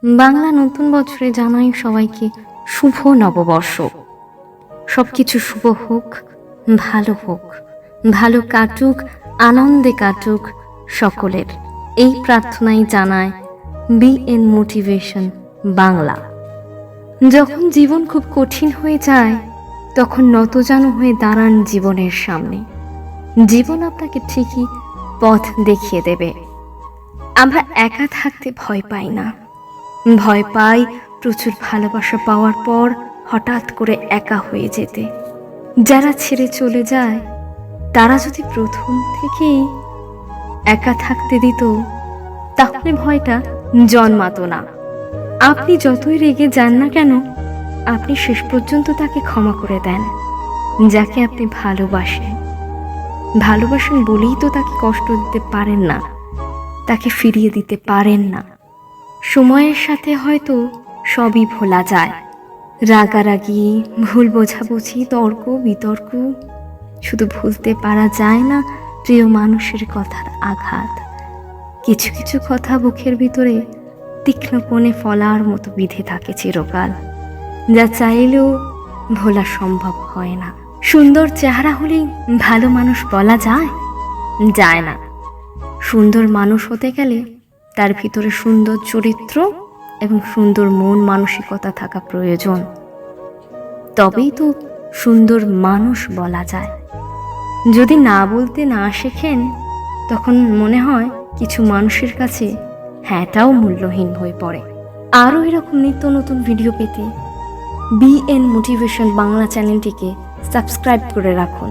বাংলা নতুন বছরে জানাই সবাইকে শুভ নববর্ষ। সবকিছু শুভ হোক, ভালো হোক, ভালো কাটুক, আনন্দে কাটুক সকলের, এই প্রার্থনাই জানায় বিএন মোটিভেশন বাংলা। যখন জীবন খুব কঠিন হয়ে যায় তখন নতজানু হয়ে দাঁড়ান জীবনের সামনে। জীবন আপনাকে ঠিকই পথ দেখিয়ে দেবে। আমরা একা থাকতে ভয় পাই না, ভয় পাই প্রচুর ভালোবাসা পাওয়ার পর হঠাৎ করে একা হয়ে যেতে। যারা ছেড়ে চলে যায় তারা যদি প্রথম থেকেই একা থাকতে দিত তাহলে ভয়টা জন্মাতো না। আপনি যতই রেগে যান না কেন, আপনি শেষ পর্যন্ত তাকে ক্ষমা করে দেন যাকে আপনি ভালোবাসেন। ভালোবাসেন বলেই তো তাকে কষ্ট দিতে পারেন না, তাকে ফিরিয়ে দিতে পারেন না। সময়ের সাথে হয়তো সবই ভোলা যায়, রাগারাগি, ভুল বোঝাবুঝি, তর্ক বিতর্ক, শুধু ভুলতে পারা যায় না প্রিয় মানুষের কথার আঘাত। কিছু কিছু কথা বুকের ভিতরে তীক্ষ্ণ কোণে ফলার মতো বিঁধে থাকে চিরকাল, যা চাইলেও ভোলা সম্ভব হয় না। সুন্দর চেহারা হলেই ভালো মানুষ বলা যায়? যায় না। সুন্দর মানুষ হতে গেলে তার ভিতরে সুন্দর চরিত্র এবং সুন্দর মন মানসিকতা থাকা প্রয়োজন, তবেই তো সুন্দর মানুষ বলা যায়। যদি না বলতে না শেখেন তখন মনে হয় কিছু মানুষের কাছে হ্যাঁটাও মূল্যহীন হয়ে পড়ে। আরও এরকম নিত্য নতুন ভিডিও পেতে বিএন মোটিভেশন বাংলা চ্যানেলটিকে সাবস্ক্রাইব করে রাখুন।